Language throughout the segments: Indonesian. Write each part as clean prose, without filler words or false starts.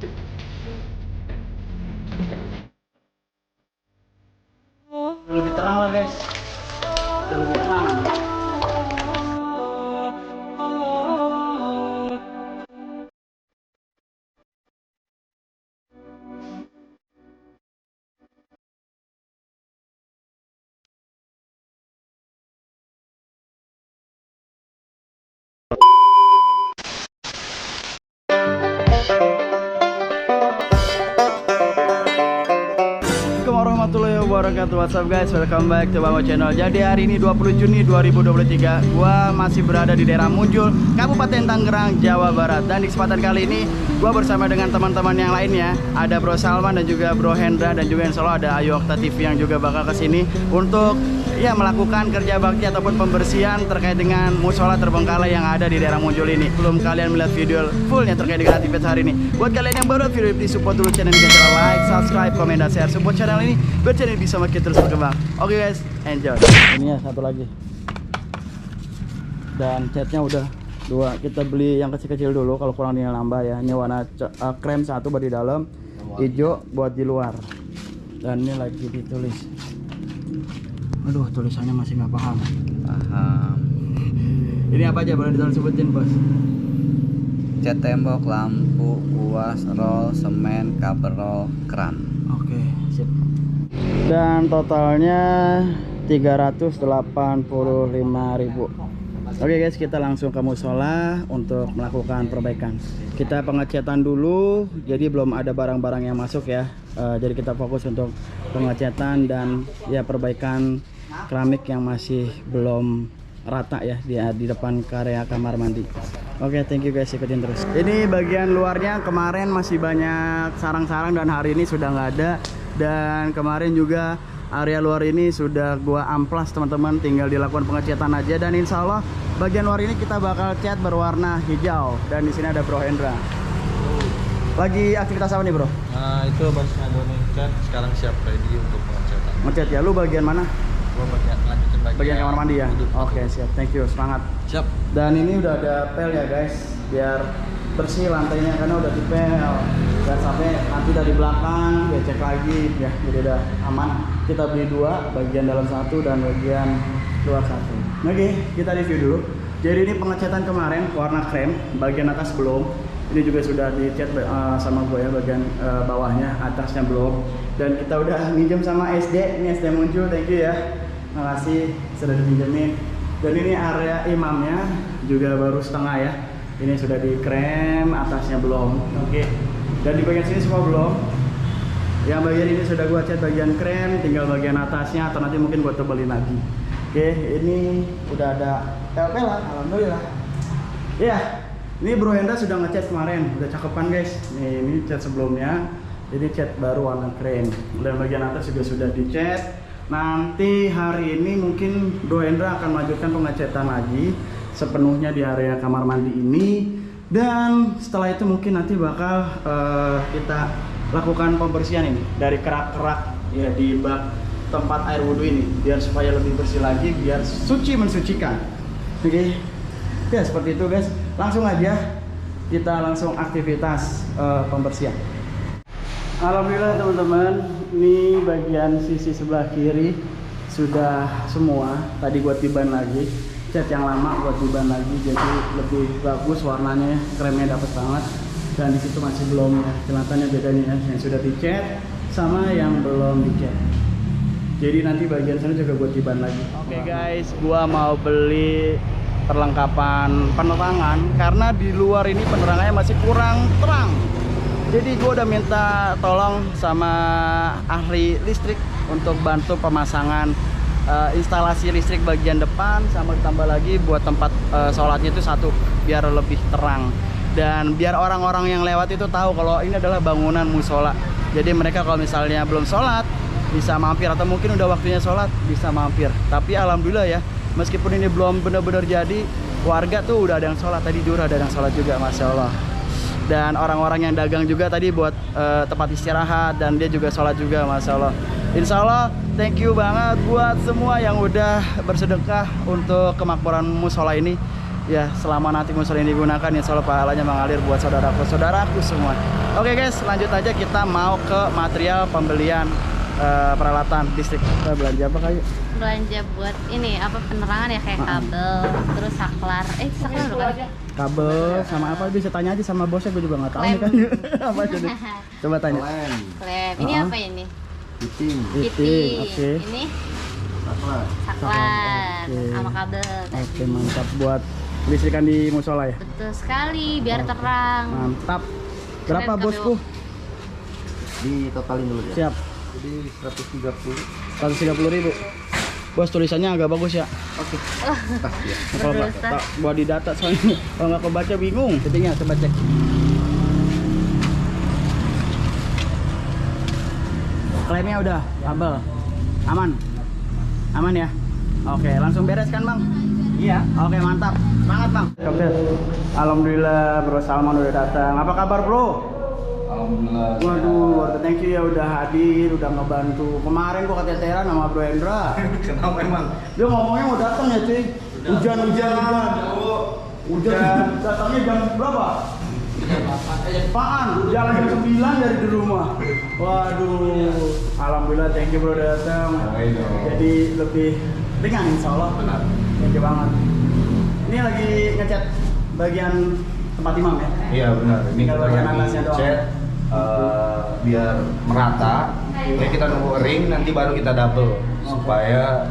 Lebih terang lah guys, lebih terang. Warahmatullahi wabarakatuh. What's up guys, welcome back to Bamo Channel. Jadi hari ini 20 Juni 2023 gua masih berada di daerah Munjul, Kabupaten Tangerang, Jawa Barat. Dan di kesempatan kali ini gua bersama dengan teman-teman yang lainnya. Ada Bro Salman dan juga Bro Hendra, dan juga insya Allah ada Ayu Okta TV yang juga bakal kesini untuk ya melakukan kerja bakti ataupun pembersihan terkait dengan musola terbengkalai yang ada di daerah Munjul ini. Belum kalian melihat video fullnya terkait dengan aktivitas hari ini, buat kalian yang baru video ini, support dulu channel ini, jangan like, subscribe, komen, dan share. Support channel ini biar channel bisa makin terus berkembang. Oke guys, enjoy. Ini ya satu lagi, dan catnya udah dua. Kita beli yang kecil-kecil dulu, kalau kurang tinggal nambah ya. Ini warna krem satu buat di dalam, hijau buat di luar. Dan ini lagi ditulis. Aduh, tulisannya masih nggak paham. Ini apa aja, boleh ditolong sebutin bos? Cat tembok, lampu, kuas, roll, semen, cover roll, keran. Oke, sip. Dan totalnya 385.000. Oke guys, kita langsung ke musola untuk melakukan perbaikan. Kita pengecatan dulu, jadi belum ada barang-barang yang masuk ya. Jadi kita fokus untuk pengecatan dan ya perbaikan keramik yang masih belum rata ya di depan area kamar mandi. Oke, thank you guys, ikutin terus. Ini bagian luarnya kemarin masih banyak sarang-sarang dan hari ini sudah nggak ada. Dan kemarin juga area luar ini sudah gua amplas teman-teman, tinggal dilakukan pengecatan aja. Dan insya Allah bagian luar ini kita bakal cat berwarna hijau. Dan di sini ada Bro Hendra. Lagi aktivitas apa nih bro? Nah itu baru ngomongin cat, sekarang siap ready untuk pengecatan. Ngecat ya, lu bagian mana? Gua lanjutin Bagian kamar mandi ya? Oke, siap, thank you, semangat. Siap. Dan ini udah ada pel ya guys, biar bersih lantainya karena udah dipel. Dan sampai nanti dari belakang ya cek lagi ya, jadi udah aman. Kita beli dua, bagian dalam satu dan bagian luar satu. Oke, kita review dulu. Jadi ini pengecatan kemarin warna krem, bagian atas belum. Ini juga sudah dicat sama gue ya, bagian bawahnya, atasnya belum. Dan kita udah minjem sama SD, ini SD Munjul, thank you ya. Makasih sudah dipinjemin. Dan ini area imamnya juga baru setengah ya. Ini sudah di krem, atasnya belum. Oke. Dan di bagian sini semua belum. Yang bagian ini sudah gua cat bagian krem, tinggal bagian atasnya atau nanti mungkin gua tebelin lagi. Oke, ini udah ada pel-pel lah, alhamdulillah. Iya, ini Bro Hendra sudah ngecat kemarin, udah cakepan guys. Nih, ini cat sebelumnya, ini cat baru warna krem. Dan bagian atas juga sudah dicat. Nanti hari ini mungkin Bro Hendra akan melanjutkan pengecatan lagi sepenuhnya di area kamar mandi ini. Dan setelah itu mungkin nanti bakal kita lakukan pembersihan ini dari kerak-kerak ya di bak tempat air wudhu ini, biar supaya lebih bersih lagi, biar suci mensucikan. Oke, ya seperti itu guys. Langsung aja kita langsung aktivitas pembersihan. Alhamdulillah teman-teman, ini bagian sisi sebelah kiri sudah semua. Tadi buat diban lagi, cat yang lama buat diban lagi, jadi lebih bagus warnanya, kremnya dapat banget. Dan di situ masih belum ya, kelihatannya bedanya ya, yang sudah dicat sama yang belum dicat. Jadi nanti bagian sana juga buat diban lagi. Oke guys, gua mau beli perlengkapan penerangan karena di luar ini penerangannya masih kurang terang. Jadi gue udah minta tolong sama ahli listrik untuk bantu pemasangan instalasi listrik bagian depan, sama ditambah lagi buat tempat sholatnya itu satu, biar lebih terang dan biar orang-orang yang lewat itu tahu kalau ini adalah bangunan musola. Jadi mereka kalau misalnya belum sholat bisa mampir, atau mungkin udah waktunya sholat bisa mampir. Tapi alhamdulillah ya, meskipun ini belum benar-benar jadi, warga tuh udah ada yang sholat. Tadi juga ada yang sholat juga, masya Allah. Dan orang-orang yang dagang juga tadi buat tempat istirahat, dan dia juga sholat juga, masya Allah. Insya Allah thank you banget buat semua yang udah bersedekah untuk kemakmuran musola ini. ya selama nanti musola ini digunakan insya Allah pahalanya mengalir buat saudaraku semua. Oke guys, lanjut aja kita mau ke material pembelian peralatan listrik. Kita belanja apa kayak? Belanja buat ini apa penerangan ya kayak kabel, terus saklar. Saklar bukan? Kabel sama apa bisa tanya aja sama bosnya, gue juga nggak tahu nih kan. Apa aja nih? Coba tanya. Klem. Ini apa ini? Fitting. Oke. Ini saklar sama kabel. Oke, mantap buat listrikan di musola ya. Betul sekali, biar terang. Mantap. Berapa Keren, bosku? Di totalin dulu ya. Siap. Jadi 130.000. Bos tulisannya agak bagus ya. Oke. Kalau nggak buat di data soalnya kalau nggak kebaca bingung. Fittingnya coba cek. Klemnya udah, kabel aman, aman ya. Oke, langsung beres kan bang? Iya. Oke, mantap, semangat bang. Oke, alhamdulillah Bro Salman udah datang. Apa kabar bro? Alhamdulillah. Waduh, thank you ya udah hadir, udah ngebantu. Kemarin gua keteteran sama Bro Hendra. Kenapa emang? Dia ngomongnya mau datang ya cuy. Hujan. Datangnya jam berapa? Apaan? Jalan jam 9 dari di rumah. Waduh, alhamdulillah thank you bro datang. Jadi lebih ringan insya Allah. Benar. Thank you banget. Ini lagi ngecat bagian tempat imam ya? Iya benar. Ini Tinggal kita bagian lagi atasnya doang. cat biar merata. Jadi kita nunggu kering, nanti baru kita double supaya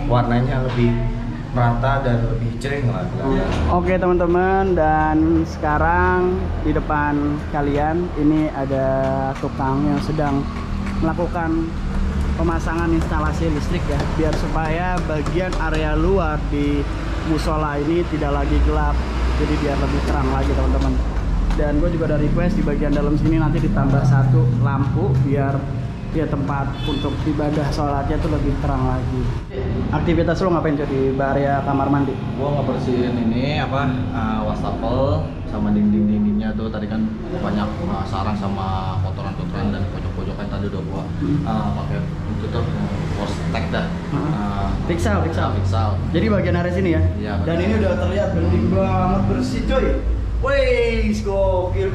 warnanya lebih merata dan lebih cereng lah. Oke teman-teman, dan sekarang di depan kalian ini ada tukang yang sedang melakukan pemasangan instalasi listrik ya, biar supaya bagian area luar di musola ini tidak lagi gelap, jadi biar lebih terang lagi teman-teman. Dan gue juga ada request di bagian dalam sini nanti ditambah satu lampu biar ya tempat untuk ibadah sholatnya tuh lebih terang lagi. Aktivitas lo ngapain coy di area kamar mandi? Gua ngebersihin ini wastafel sama dinding-dindingnya tuh, tadi kan banyak sarang sama kotoran-kotoran dan pojok-pojoknya tadi udah gua pakai itu tuh Postek dah. Pixel. Jadi bagian area sini ya? Iya, Dan betul. ini udah terlihat bening banget bersih coy. Wih, gokil.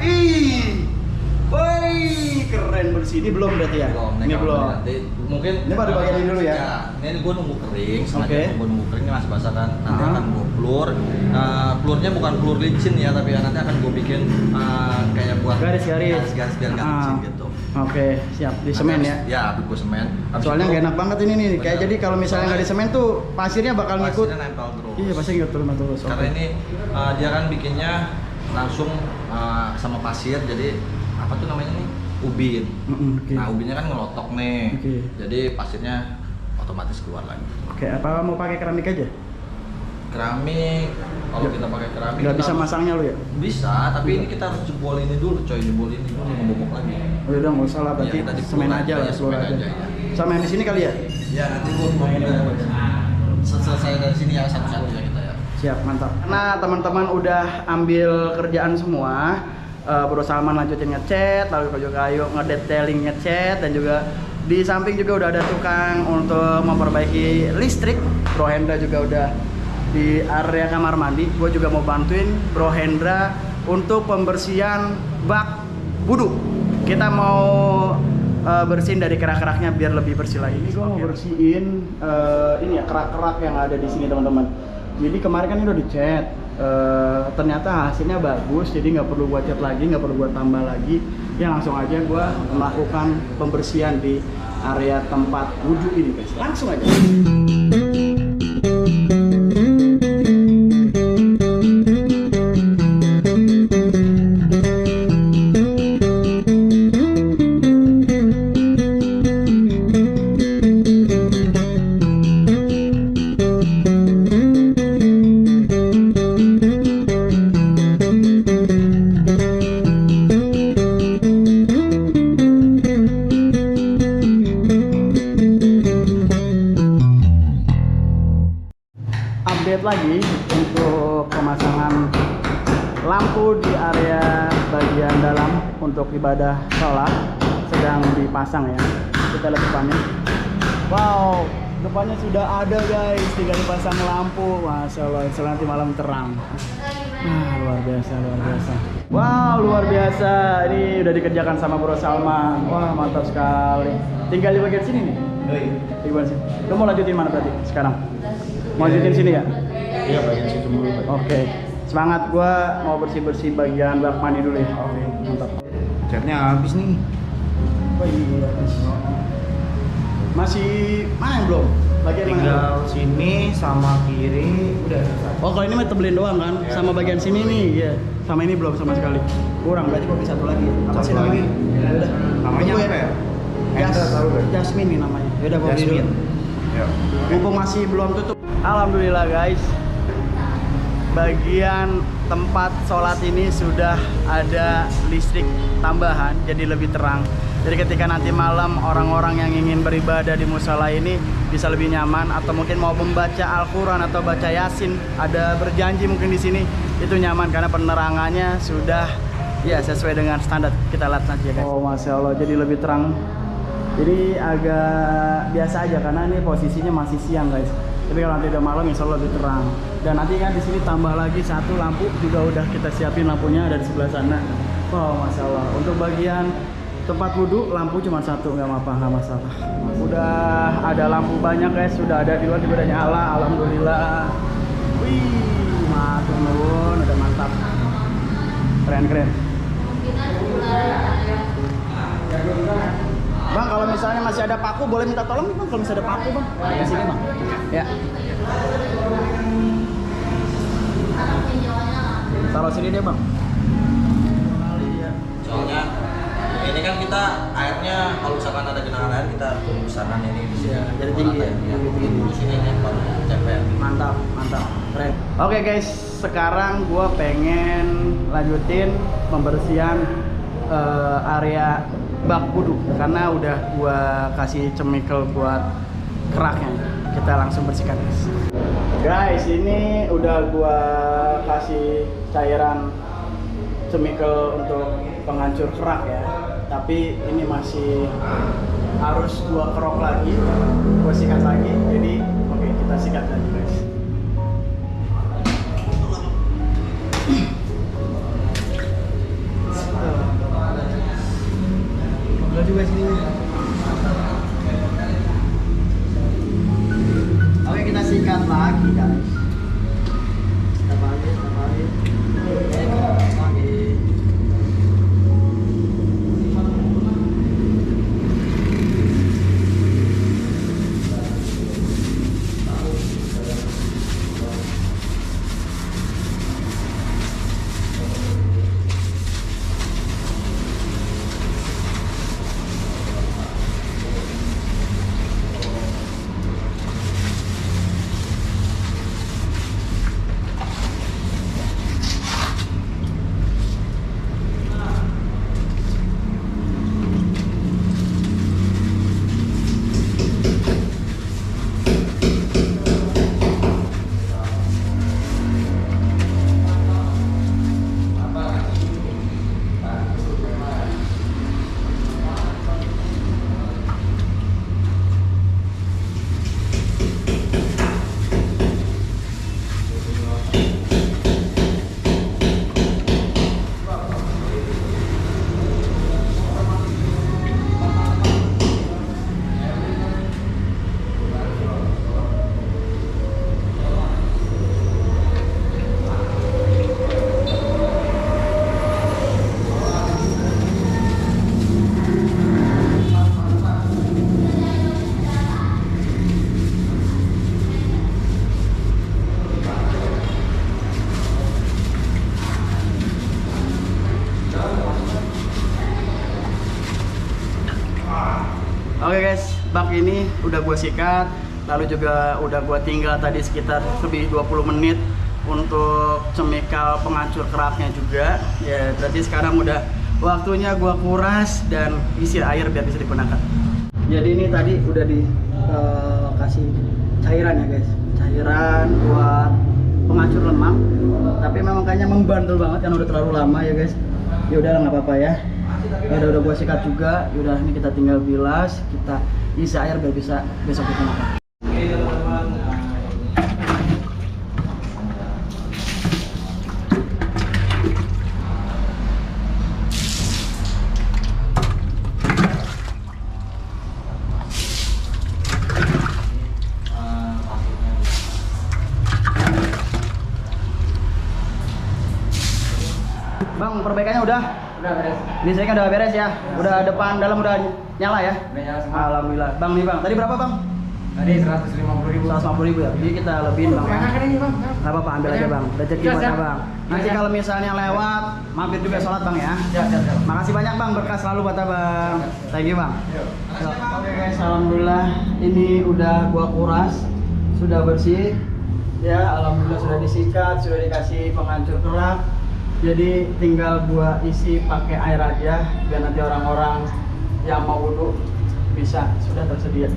Wih, keren bersih. Ini belum berarti ya? Ini belum. Nanti mungkin Ini baru bagian ini dulu ya? Ini gua nunggu kering, sengaja Oke. gua nunggu kering ini masih basah kan. Nanti akan gua plur. Plurnya bukan plur licin ya, tapi nanti akan gua bikin kayak buat Garis-garis. garis biar nggak licin gitu. Oke, siap. Di semen ya? Ya, gua semen. Habis Soalnya itu- nggak enak banget ini nih. Kayak Bener. jadi kalau misalnya nggak di semen tuh pasirnya bakal ngikut. Pasirnya nempel terus. Iya, pasti ngikut terus. Karena Oke. ini dia kan bikinnya langsung sama pasir, jadi apa tuh namanya nih, ubin. Oke. Nah ubinnya kan ngelotok nih, Oke. jadi pasirnya otomatis keluar lagi. Oke, apa mau pakai keramik aja? Keramik, kalau kita pakai keramik Nggak kita bisa harus- masangnya lu ya? Bisa, tapi ini kita harus jebol ini dulu, coy, jebol ini dulu ngebobok lagi. Oh, udah nggak usah lah, berarti Iya, tadi semen plur aja lah, aja, seluruh semen aja. aja, ya. Sama yang di sini kali ya? Ya nanti gua selesai dari sini ya satu-satu ya kita ya. Siap, mantap. Nah, teman-teman udah ambil kerjaan semua. Bro Salman lanjutin ngecat, lalu Kojo Kayu ngedetailing ngecat, dan juga di samping juga udah ada tukang untuk memperbaiki listrik. Bro Hendra juga udah di area kamar mandi. Gue juga mau bantuin Bro Hendra untuk pembersihan bak wudhu. Kita mau bersihin dari kerak-keraknya biar lebih bersih lagi. Ini gue mau bersihin ini ya, kerak-kerak yang ada di sini teman-teman. Jadi kemarin kan ini udah dicat, ternyata hasilnya bagus, jadi nggak perlu gua cat lagi, nggak perlu gua tambah lagi. Ya langsung aja gua melakukan pembersihan di area tempat wudhu ini guys. Langsung aja. Update lagi untuk pemasangan lampu di area bagian dalam untuk ibadah sholat sedang dipasang ya. Kita lihat depannya. Wow, depannya sudah ada guys, tinggal dipasang lampu. Masya Allah, insya Allah nanti malam terang. Luar biasa, luar biasa. Wow, luar biasa. Ini udah dikerjakan sama Bro Salma. Wah, mantap sekali. Tinggal di bagian sini nih. Di bagian sini. Lo mau lanjutin mana berarti sekarang? Mau lanjutin sini ya? Iya, bagian situ dulu. Oke. Semangat, gua mau bersih-bersih bagian bak mandi dulu ya. Oke, mantap. Catnya habis nih. Oh iya. Masih mana yang belum? Bagian mana? Tinggal sini sama kiri udah selesai. Oh, kalau ini mah tebelin doang kan? Ya. Sama bagian sini nih, ya. Sama ini belum sama sekali. Kurang, berarti gua bisa satu lagi. Apa sih Satu namanya? lagi. Ya udah. Namanya Tunggu apa ya? Jas, Jasmine nih namanya. Ya udah gua beli dulu. Ya. Mumpung masih belum tutup. Alhamdulillah guys. Bagian tempat sholat ini sudah ada listrik tambahan, jadi lebih terang. Jadi ketika nanti malam orang-orang yang ingin beribadah di musola ini bisa lebih nyaman, atau mungkin mau membaca Al-Quran atau baca Yasin, ada berjanji mungkin di sini, itu nyaman karena penerangannya sudah ya sesuai dengan standar. Kita lihat nanti ya guys. Oh Masya Allah, jadi lebih terang. Jadi agak biasa aja karena ini posisinya masih siang guys. Tapi kalau nanti udah malam insya Allah lebih terang. Dan nanti kan di sini tambah lagi satu lampu juga udah kita siapin, lampunya ada di sebelah sana. Wow, Masya Allah. Untuk bagian tempat wudhu lampu cuma satu, nggak masalah. Udah ada lampu banyak guys, sudah ada di luar juga udah nyala. Alhamdulillah. Wih, matur nuwun, udah mantap. Keren. Bang, kalau misalnya masih ada paku, boleh minta tolong nih bang, kalau misalnya ada paku bang, di sini bang. Ya. Taruh sini deh bang. Soalnya ini kan kita airnya kalau misalkan ada genangan air kita besaran ini di sini. Ya, jadi tinggi ya. Di sini nih baru cepet. Mantap, keren. Oke guys, sekarang gua pengen lanjutin pembersihan area bak wudhu karena udah gua kasih chemical buat keraknya. Kita langsung bersihkan guys. Guys, ini udah gua kasih cairan chemical untuk penghancur kerak ya. Tapi ini masih harus gua kerok lagi, gua sikat lagi. Jadi oke, kita sikat lagi guys. Udah juga sini. Oke, kita sikat lagi guys. Sikat lagi. Oke guys, bak ini udah gue sikat, lalu juga udah gue tinggal tadi sekitar lebih 20 menit untuk chemical penghancur keraknya juga. Ya, berarti sekarang udah waktunya gue kuras dan isi air biar bisa digunakan. Jadi ini tadi udah dikasih cairan ya guys, cairan buat penghancur lemak. Tapi memang kayaknya membantu banget karena udah terlalu lama ya guys. Ya udah nggak apa-apa ya. Ya udah gua sikat juga. Yaudah ini kita tinggal bilas, kita isi air biar bisa besok digunakan. Bang, perbaikannya udah? Udah beres. Listriknya udah beres ya? Udah depan, dalam udah nyala ya? Udah nyala semua. Alhamdulillah. Bang nih Bang, tadi berapa Bang? Tadi 150.000. 150.000 ya? Jadi kita lebihin Bang ya? Banyak ini Bang. Gak apa-apa, ambil aja Bang. Rezeki Siap, buat siap. Abang. Nanti Siap. kalau misalnya lewat, mampir juga sholat Bang ya? Siap. Makasih banyak Bang, berkah selalu buat Abang. Thank you Bang. Oke guys, alhamdulillah ini udah gua kuras, sudah bersih. Ya, alhamdulillah sudah disikat, sudah dikasih penghancur kerak. Jadi tinggal gua isi pakai air aja biar nanti orang-orang yang mau wudhu bisa sudah tersedia.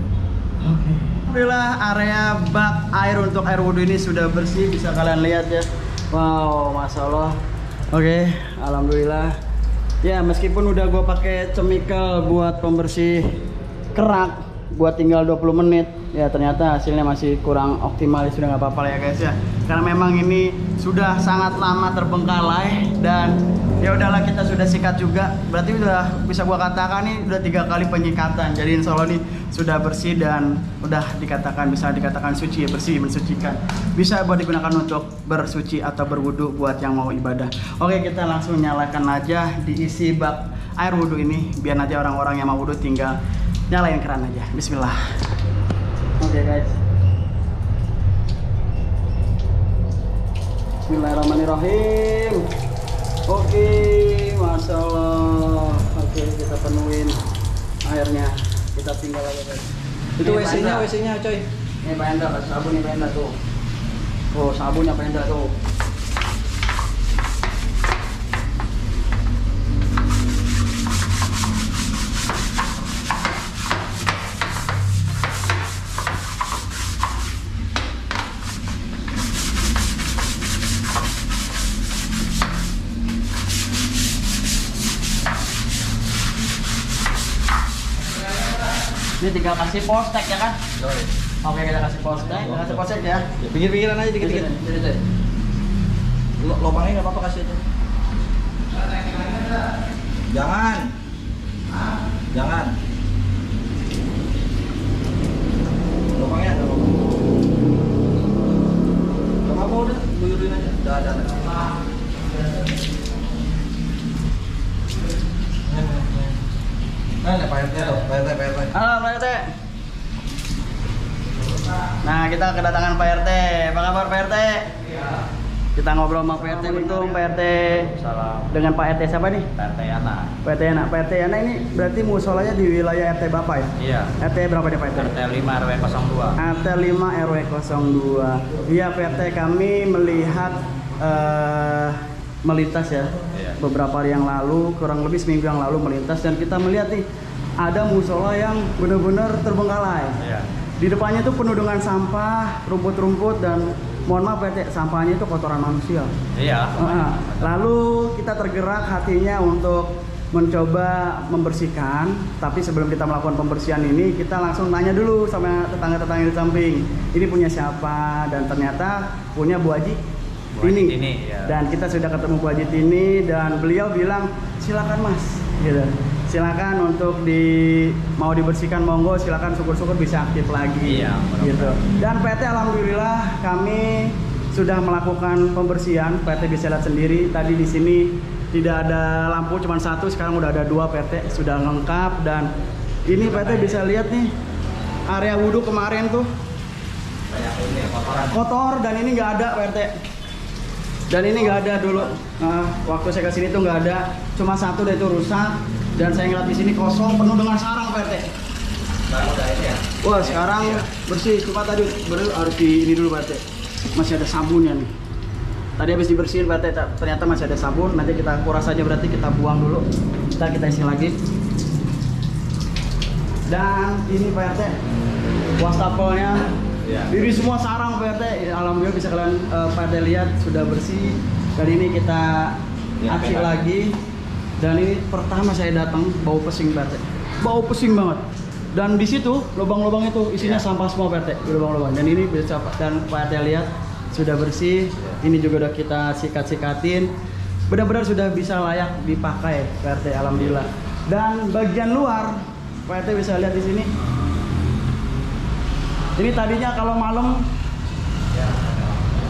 Oke. Alhamdulillah area bak air untuk air wudhu ini sudah bersih, bisa kalian lihat ya. Wow, masya Allah. Oke, alhamdulillah. Ya meskipun udah gue pakai chemical buat pembersih kerak, gue tinggal 20 menit. Ya ternyata hasilnya masih kurang optimal, sudah nggak apa-apa ya guys ya. Karena memang ini sudah sangat lama terbengkalai dan ya udahlah kita sudah sikat juga. Berarti udah bisa gua katakan nih udah 3 kali penyikatan. Jadi insya Allah nih sudah bersih dan udah bisa dikatakan suci ya, bersih, mensucikan. Bisa buat digunakan untuk bersuci atau berwudu buat yang mau ibadah. Oke, kita langsung nyalakan aja, diisi bak air wudu ini biar nanti orang-orang yang mau wudu tinggal nyalain keran aja. Bismillah. Oke guys. Bismillahirrahmanirrahim. Oke, masya Allah. Oke, kita penuhin airnya. Kita tinggal aja guys. Itu WC-nya coy. Ini Penda, sabun nih Penda tuh. Oh, sabunnya Penda tuh. Ini tinggal kasih postek ya kan? Oke, kita kasih postek, kita kasih postek ya. Pinggir-pinggiran aja dikit-dikit. Lubangnya nggak apa-apa kasih aja. Jangan. Lubangnya nggak apa-apa. Nggak apa-apa udah, guyurin aja. Udah. Nah, Pak RT tuh, Pak RT. Halo Pak RT. Nah, kita kedatangan Pak RT. Apa kabar Pak RT? Kita ngobrol sama Pak RT bentung, Pak RT. Salam. Dengan Pak RT siapa nih? RT Yana. Pak RT Yana. Pak RT Yana ini berarti musolanya di wilayah RT Bapak ya? Iya. RT berapa nih Pak RT? RT 5 RW 02. RT 5 RW 02. Iya Pak RT, kami melihat melintas ya. Iya. Beberapa hari yang lalu, kurang lebih seminggu yang lalu melintas dan kita melihat nih ada musola yang benar-benar terbengkalai. Iya. Di depannya itu penuh dengan sampah, rumput-rumput dan mohon maaf Pak RT, sampahnya itu kotoran manusia. Iya. Lalu kita tergerak hatinya untuk mencoba membersihkan, tapi sebelum kita melakukan pembersihan ini kita langsung nanya dulu sama tetangga-tetangga di samping. Ini punya siapa? Dan ternyata punya Bu Haji Tini. Ya. Dan kita sudah ketemu Bu Haji Tini dan beliau bilang silakan Mas, gitu. Silakan untuk mau dibersihkan monggo, silakan syukur-syukur bisa aktif lagi. Iya, gitu. Dan PT alhamdulillah kami sudah melakukan pembersihan. PT bisa lihat sendiri tadi di sini tidak ada lampu, cuma satu, sekarang udah ada 2 PT sudah lengkap dan ini PT bisa lihat nih area wudhu kemarin tuh kotor dan ini nggak ada PT. Dan ini nggak ada dulu. Waktu saya kesini tuh nggak ada, cuma satu dan itu rusak. Dan saya ngeliat di sini kosong, penuh dengan sarang Pak RT. Wah sekarang bersih, cuma tadi harus di ini dulu Pak RT. Masih ada sabunnya nih. Tadi habis dibersihin Pak RT, ternyata masih ada sabun. Nanti kita kuras aja, berarti kita buang dulu. Kita isi lagi. Dan ini Pak RT, wastafelnya. Ya. Ini semua sarang Pak RT. Alhamdulillah bisa kalian Pak RT lihat sudah bersih. Kali ini kita acik lagi. Dan ini pertama saya datang bau pesing Pak RT. Bau pesing banget. Dan di situ lubang-lubang itu isinya sampah semua Pak RT, lubang-lubang. Dan ini bisa dan Pak RT lihat sudah bersih. Ini juga udah kita sikat-sikatin. Benar-benar sudah bisa layak dipakai Pak RT, alhamdulillah. Dan bagian luar Pak RT bisa lihat di sini. Ini tadinya kalau malam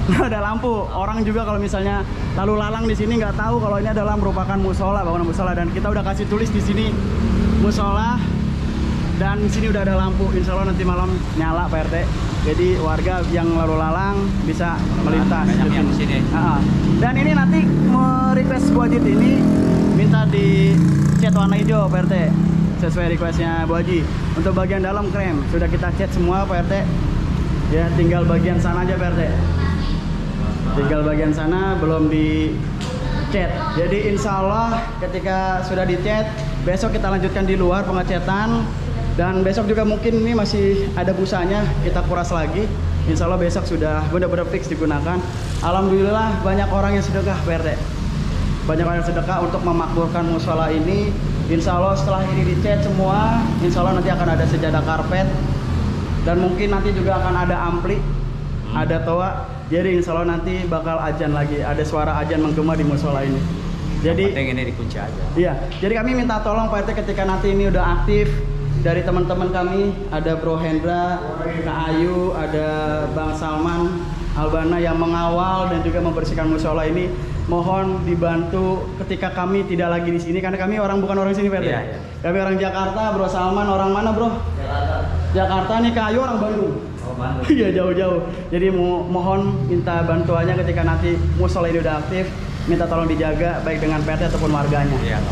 Nggak ada lampu. Orang juga kalau misalnya lalu lalang di sini nggak tahu kalau ini adalah merupakan musola, bangunan musola, dan kita udah kasih tulis di sini musola dan di sini udah ada lampu. Insya Allah nanti malam nyala Pak RT. Jadi warga yang lalu lalang bisa melintas. Banyak yang kesini. Dan ini nanti request Bu Haji ini minta di cat warna hijau Pak RT. Sesuai requestnya Bu Haji. Untuk bagian dalam krem sudah kita cat semua Pak RT. Ya tinggal bagian sana aja Pak RT. Tinggal bagian sana belum di cat. Jadi insya Allah ketika sudah di cat, besok kita lanjutkan di luar pengecatan. Dan besok juga mungkin ini masih ada busanya, kita kuras lagi. Insya Allah besok sudah benar-benar fix digunakan. Alhamdulillah banyak orang yang sedekah Pak RT. Banyak orang yang sedekah untuk memakmurkan musola ini. Insya Allah setelah ini dicat semua, insya Allah nanti akan ada sejadah karpet. Dan mungkin nanti juga akan ada ampli, ada toa. Jadi insya Allah nanti bakal ajan lagi, ada suara ajan menggema di musola ini. Jadi ini dikunci aja. Iya, jadi kami minta tolong Pak RT ketika nanti ini udah aktif. Dari teman-teman kami ada Bro Hendra, Kak Ayu, ada Bang Salman, Albana yang mengawal dan juga membersihkan musola ini. Mohon dibantu ketika kami tidak lagi di sini karena kami bukan orang sini Pak RT. Iya. Kami orang Jakarta, Bro Salman orang mana Bro? Jakarta nih, Kak Ayu orang Bandung. Oh, Bandung. Iya jauh-jauh. Jadi mohon minta bantuannya ketika nanti musola ini udah aktif, minta tolong dijaga baik dengan PT ataupun warganya. Iya.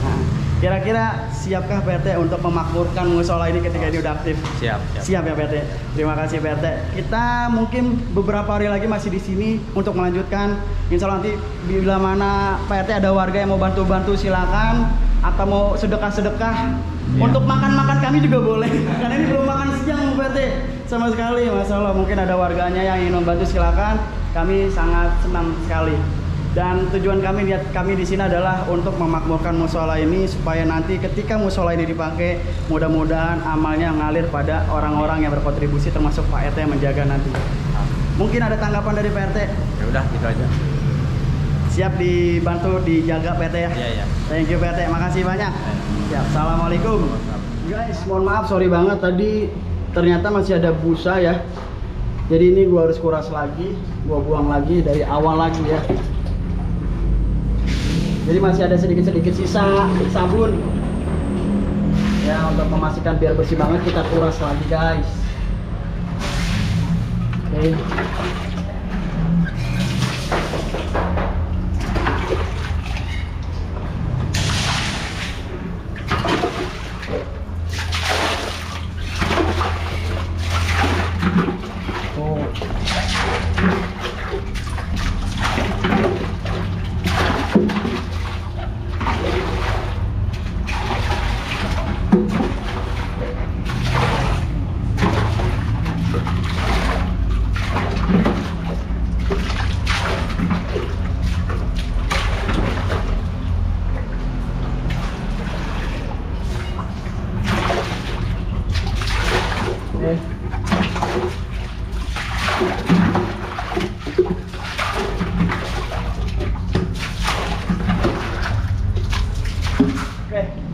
Kira-kira siapkah PT untuk memakmurkan musola ini ketika ini udah aktif? Siap. Siap ya PT. Terima kasih PT. Kita mungkin beberapa hari lagi masih di sini untuk melanjutkan. Insya Allah nanti bila mana PT ada warga yang mau bantu-bantu silakan, atau mau sedekah-sedekah. Untuk makan-makan kami juga boleh. Karena ini belum makan siang PT sama sekali. Masya Allah, mungkin ada warganya yang ingin membantu silakan. Kami sangat senang sekali. Dan tujuan kami di sini adalah untuk memakmurkan musola ini supaya nanti ketika musola ini dipakai, mudah-mudahan amalnya ngalir pada orang-orang yang berkontribusi termasuk Pak RT yang menjaga nanti. Mungkin ada tanggapan dari Pak RT? Ya udah gitu aja. Siap dibantu dijaga Pak RT ya? Iya. Thank you Pak RT, makasih banyak. Siap. Assalamualaikum. Guys, mohon maaf sorry banget tadi ternyata masih ada busa ya. Jadi ini gua harus kuras lagi, gua buang lagi dari awal lagi ya. Jadi masih ada sedikit-sedikit sisa sabun. Ya untuk memastikan biar bersih banget kita kuras lagi guys. Oke.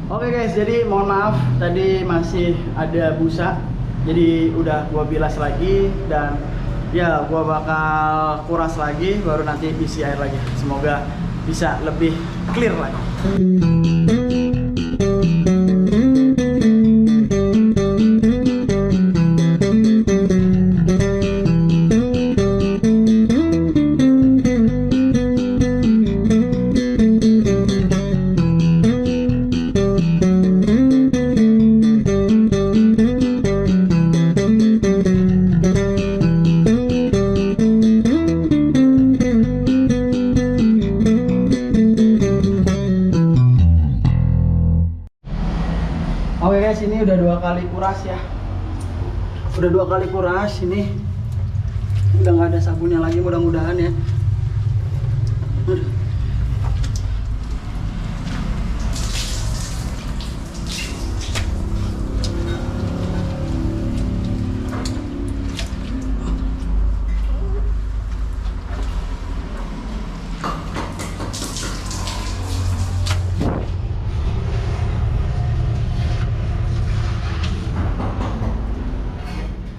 Oke guys, jadi mohon maaf tadi masih ada busa, jadi udah gua bilas lagi dan ya gua bakal kuras lagi baru nanti isi air lagi. Semoga bisa lebih clear lagi. Oke guys, ini udah 2 kali kuras ya. Udah 2 kali kuras, ini udah nggak ada sabunnya lagi mudah-mudahan ya.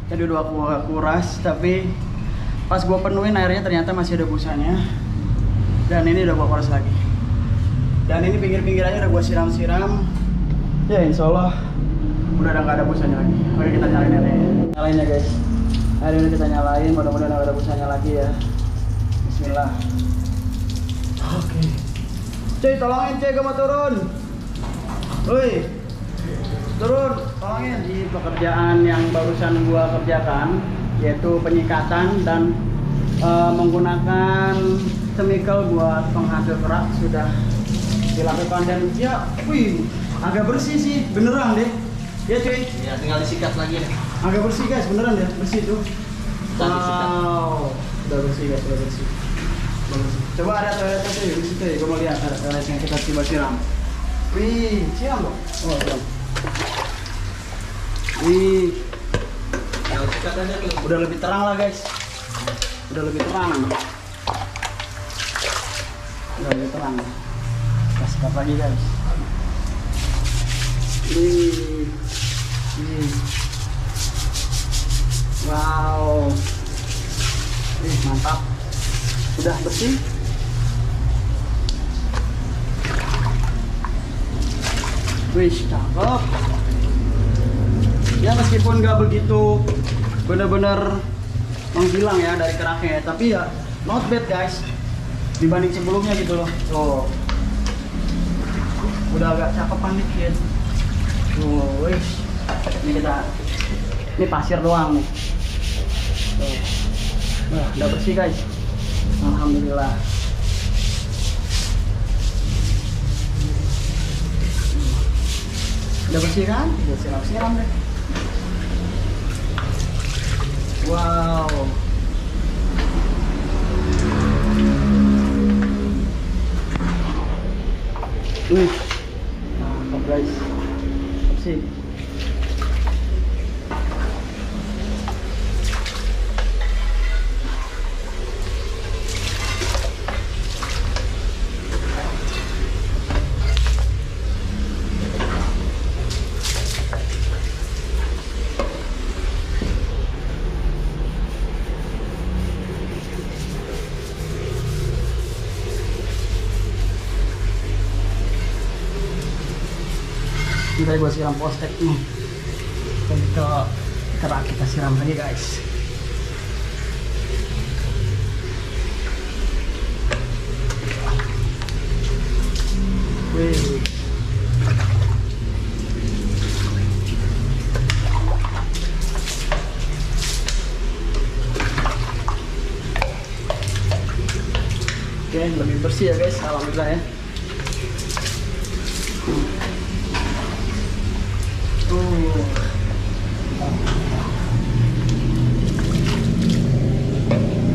Tadi udah aku kuras tapi Pas gue penuhin airnya ternyata masih ada busanya. Dan ini udah gue kuras lagi. Dan ini pinggir-pinggirannya udah gue siram-siram. Ya insya Allah udah nggak ada busanya lagi. Oke, kita nyalain airnya. Nyalain ya guys. Air ini kita nyalain, mudah-mudahan nggak ada busanya lagi ya. Bismillah. Oke. Cuy, tolongin cuy, gue mau turun. Woi, turun, tolongin. Di pekerjaan yang barusan gua kerjakan, yaitu penyikatan dan menggunakan chemical buat penghasil kerak sudah dilakukan dan ya, wih, agak bersih sih, beneran deh. Ya cuy. Ya tinggal disikat lagi nih. Agak bersih guys, beneran ya, bersih tuh. Wow, udah bersih guys, udah bersih. Coba ada toiletnya tuh di situ ya, gue mau lihat ada toilet yang kita coba siram. Wih, siram dong. Oh, siram. Wih, udah lebih terang lah guys. Udah lebih terang. Udah lebih terang. Kita sikat lagi guys. Wih, wih. Wow. Wih, mantap. Udah bersih. Wih, cakep. Ya meskipun nggak begitu bener-bener menghilang ya dari keraknya ya, tapi ya not bad guys dibanding sebelumnya gitu loh. Tuh, udah agak cakepan dikit. Tuh, wih. Ini pasir doang nih. Tuh. Wah, udah bersih guys. Alhamdulillah. Udah bersih kan? Udah siram-siram deh. Wow. Wih. Nah, guys. Bersih. Kita gue siram postek nih. Dan ke kerak kita siram lagi guys. Wih. Oke, lebih bersih ya guys, alhamdulillah ya.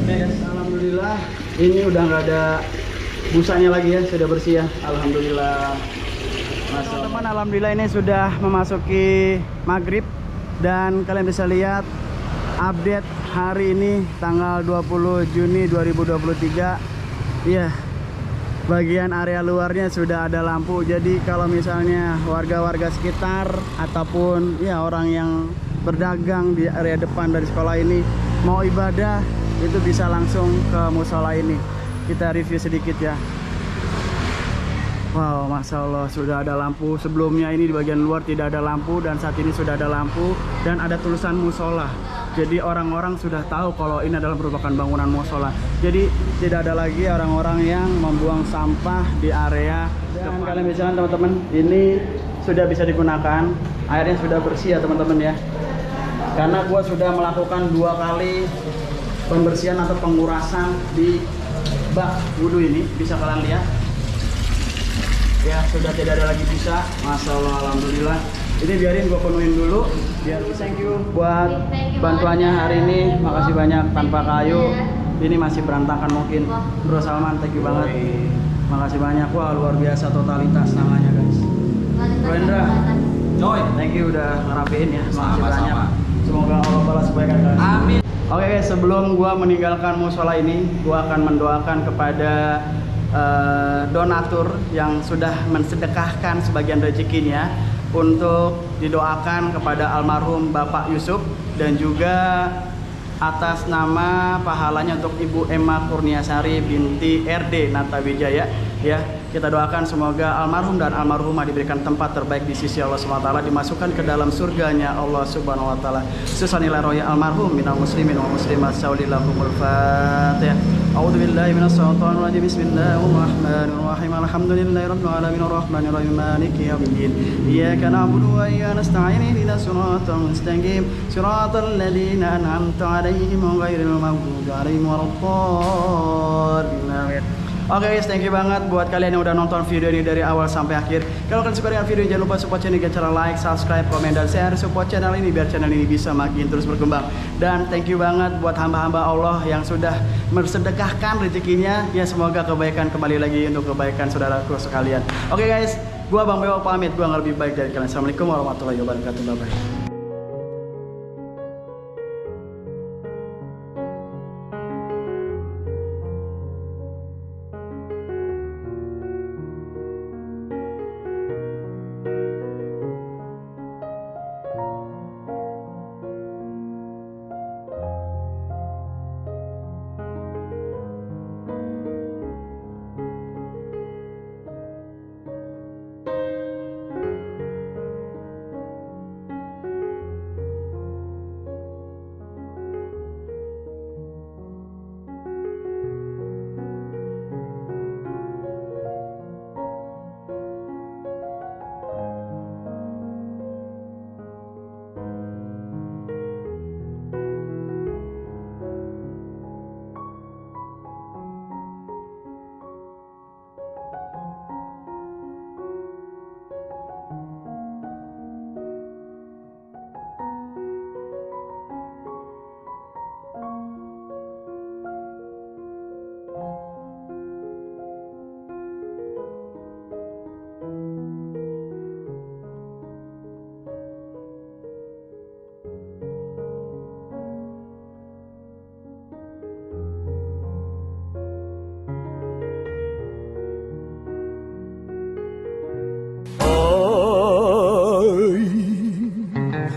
Oke guys, alhamdulillah ini udah nggak ada busanya lagi ya, sudah bersih ya, alhamdulillah. Teman-teman, alhamdulillah ini sudah memasuki maghrib dan kalian bisa lihat update hari ini tanggal 20 Juni 2023. Iya, bagian area luarnya sudah ada lampu, jadi kalau misalnya warga-warga sekitar ataupun ya orang yang berdagang di area depan dari sekolah ini mau ibadah itu bisa langsung ke musola ini. Kita review sedikit ya. Wow, Masya Allah sudah ada lampu. Sebelumnya ini di bagian luar tidak ada lampu dan saat ini sudah ada lampu dan ada tulisan musola. Jadi orang-orang sudah tahu kalau ini adalah merupakan bangunan musola. Jadi tidak ada lagi orang-orang yang membuang sampah di area. Dan kalian bisa lihat teman-teman, ini sudah bisa digunakan. Airnya sudah bersih ya teman-teman ya. Karena gua sudah melakukan 2 kali pembersihan atau pengurasan di bak wudhu ini, bisa kalian lihat. Ya sudah tidak ada lagi bisa. Masya Allah, alhamdulillah. Ini biarin gue penuhin dulu biar bisa. Thank you buat bantuannya hari ini. Makasih banyak, tanpa kayu ini masih berantakan mungkin. Bro Salman, thank you banget. Makasih banyak. Wah, luar biasa totalitas namanya guys. Bro Indra, thank you udah ngerapiin ya. Makasih banyak. Semoga Allah balas kebaikan kalian. Amin. Oke guys, sebelum gue meninggalkan musola ini, gue akan mendoakan kepada donatur yang sudah mensedekahkan sebagian rezekinya untuk didoakan kepada almarhum Bapak Yusuf dan juga atas nama pahalanya untuk Ibu Emma Kurniasari binti RD Natawijaya ya. Kita doakan semoga almarhum dan almarhumah diberikan tempat terbaik di sisi Allah SWT, dimasukkan ke dalam surganya Allah Subhanahu wa taala. Susanillah roya almarhum minal muslimin wal muslimat saulillahumul fatihah. A'udzu billahi minash shaitonir rajim. Bismillahirrahmanirrahim. Alhamdulillahirabbil alamin arrahmanir rahim maliki yaumiddin. Iyyaka na'budu wa iyyaka nasta'in ihdinas siratal mustaqim. Siratal ladzina an'amta 'alaihim ghairil maghdubi 'alaihim waladdallin. Oke guys, thank you banget buat kalian yang udah nonton video ini dari awal sampai akhir. Kalau kalian suka dengan video ini, jangan lupa support channel dengan cara like, subscribe, komen, dan share. Support channel ini biar channel ini bisa makin terus berkembang. Dan thank you banget buat hamba-hamba Allah yang sudah bersedekahkan rezekinya. Ya semoga kebaikan kembali lagi untuk kebaikan saudaraku sekalian. Oke guys, gua Bang Bewok pamit. Gua nggak lebih baik dari kalian. Assalamualaikum warahmatullahi wabarakatuh. Bye-bye.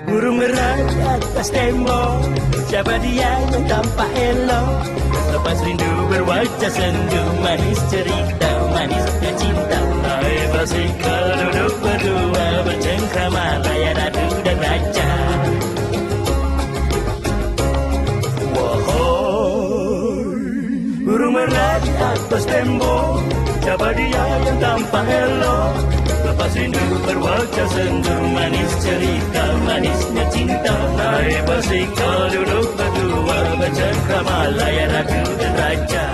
Burung merah di atas tembok, siapa dia yang tampak elok? Lepas rindu berwajah sendu, manis cerita, manisnya cinta. Hai basikal duduk berdua, bercengkrama layan ratu dan raja. Wahai burung merah di atas tembok, siapa dia yang tampak elok? Lepas rindu berwajah sendu, manis cerita, manisnya cinta. Hai basikal duduk berdua, bercengkrama layan ratu dan raja.